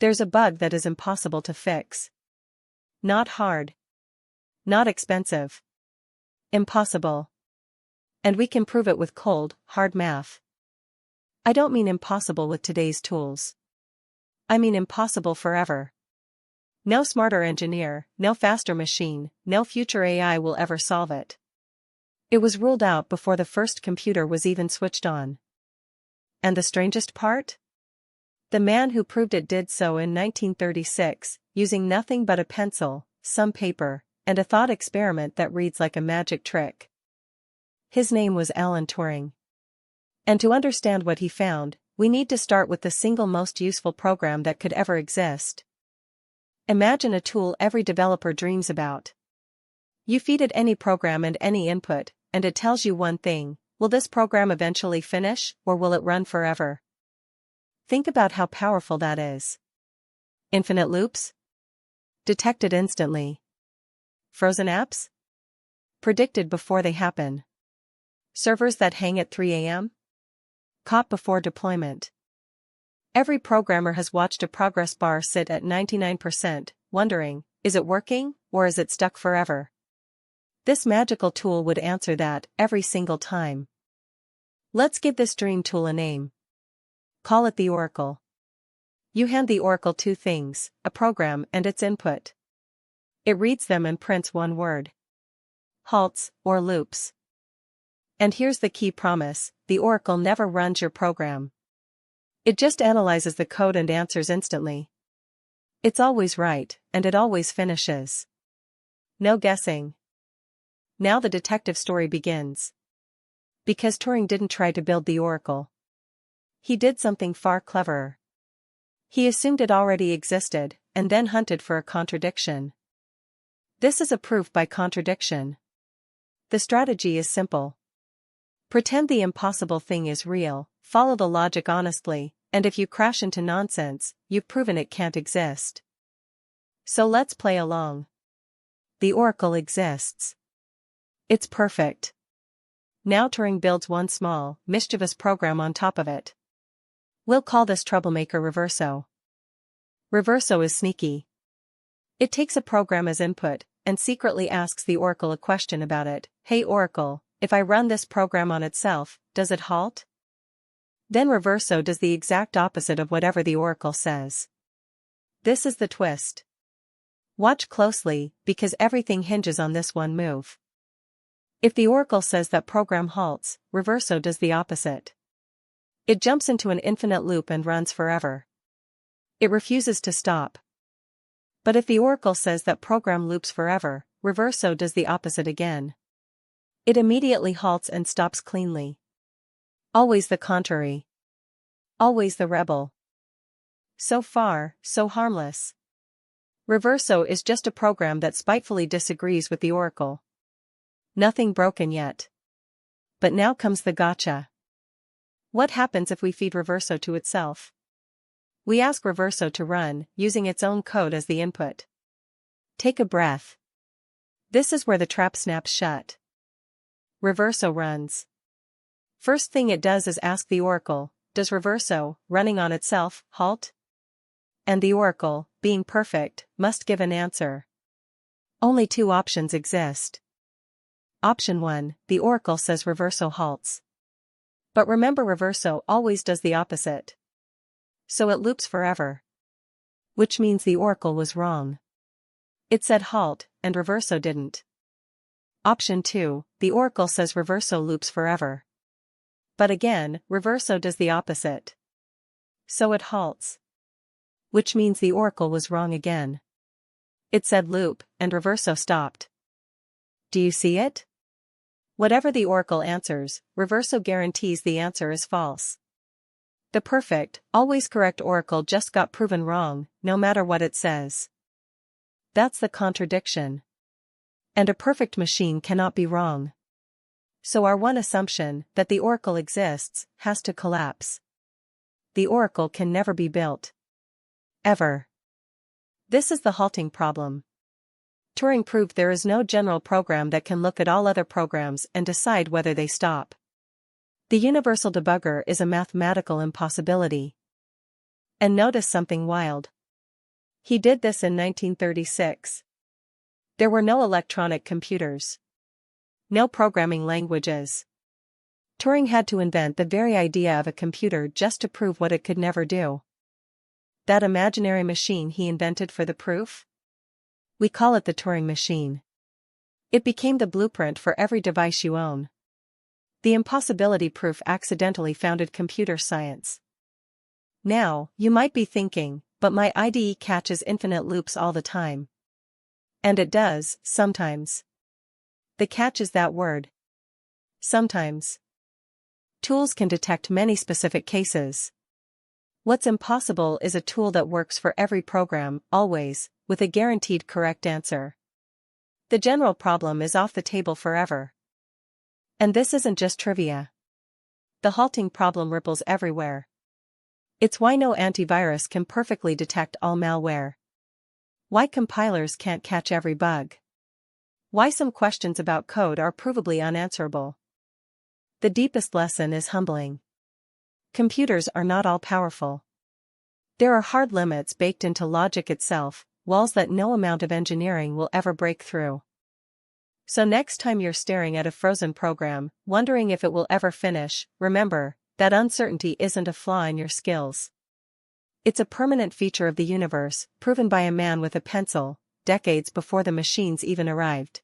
There's a bug that is impossible to fix. Not hard. Not expensive. Impossible. And we can prove it with cold, hard math. I don't mean impossible with today's tools. I mean impossible forever. No smarter engineer, no faster machine, no future AI will ever solve it. It was ruled out before the first computer was even switched on. And the strangest part? The man who proved it did so in 1936, using nothing but a pencil, some paper, and a thought experiment that reads like a magic trick. His name was Alan Turing. And to understand what he found, we need to start with the single most useful program that could ever exist. Imagine a tool every developer dreams about. You feed it any program and any input, and it tells you one thing: will this program eventually finish, or will it run forever? Think about how powerful that is. Infinite loops? Detected instantly. Frozen apps? Predicted before they happen. Servers that hang at 3 a.m.? Caught before deployment. Every programmer has watched a progress bar sit at 99%, wondering, is it working, or is it stuck forever? This magical tool would answer that every single time. Let's give this dream tool a name. Call it the Oracle. You hand the Oracle two things, a program and its input. It reads them and prints one word. Halts, or loops. And here's the key promise: the Oracle never runs your program. It just analyzes the code and answers instantly. It's always right, and it always finishes. No guessing. Now the detective story begins. Because Turing didn't try to build the Oracle. He did something far cleverer. He assumed it already existed, and then hunted for a contradiction. This is a proof by contradiction. The strategy is simple. Pretend the impossible thing is real, follow the logic honestly, and if you crash into nonsense, you've proven it can't exist. So let's play along. The Oracle exists. It's perfect. Now Turing builds one small, mischievous program on top of it. We'll call this troublemaker Reverso. Reverso is sneaky. It takes a program as input, and secretly asks the Oracle a question about it. Hey Oracle, if I run this program on itself, does it halt? Then Reverso does the exact opposite of whatever the Oracle says. This is the twist. Watch closely, because everything hinges on this one move. If the Oracle says that program halts, Reverso does the opposite. It jumps into an infinite loop and runs forever. It refuses to stop. But if the Oracle says that program loops forever, Reverso does the opposite again. It immediately halts and stops cleanly. Always the contrary. Always the rebel. So far, so harmless. Reverso is just a program that spitefully disagrees with the Oracle. Nothing broken yet. But now comes the gotcha. What happens if we feed Reverso to itself? We ask Reverso to run, using its own code as the input. Take a breath. This is where the trap snaps shut. Reverso runs. First thing it does is ask the Oracle, does Reverso, running on itself, halt? And the Oracle, being perfect, must give an answer. Only two options exist. Option 1, the Oracle says Reverso halts. But remember, Reverso always does the opposite. So it loops forever. Which means the Oracle was wrong. It said halt, and Reverso didn't. Option 2, the Oracle says Reverso loops forever. But again, Reverso does the opposite. So it halts. Which means the Oracle was wrong again. It said loop, and Reverso stopped. Do you see it? Whatever the Oracle answers, Reverso guarantees the answer is false. The perfect, always correct Oracle just got proven wrong, no matter what it says. That's the contradiction. And a perfect machine cannot be wrong. So our one assumption, that the Oracle exists, has to collapse. The Oracle can never be built. Ever. This is the halting problem. Turing proved there is no general program that can look at all other programs and decide whether they stop. The universal debugger is a mathematical impossibility. And notice something wild. He did this in 1936. There were no electronic computers. No programming languages. Turing had to invent the very idea of a computer just to prove what it could never do. That imaginary machine he invented for the proof? We call it the Turing machine. It became the blueprint for every device you own. The impossibility proof accidentally founded computer science. Now, you might be thinking, but my IDE catches infinite loops all the time. And it does, sometimes. The catch is that word. Sometimes. Tools can detect many specific cases. What's impossible is a tool that works for every program, always, with a guaranteed correct answer. The general problem is off the table forever. And this isn't just trivia. The halting problem ripples everywhere. It's why no antivirus can perfectly detect all malware. Why compilers can't catch every bug. Why some questions about code are provably unanswerable. The deepest lesson is humbling. Computers are not all powerful. There are hard limits baked into logic itself, walls that no amount of engineering will ever break through. So next time you're staring at a frozen program, wondering if it will ever finish, remember, that uncertainty isn't a flaw in your skills. It's a permanent feature of the universe, proven by a man with a pencil, decades before the machines even arrived.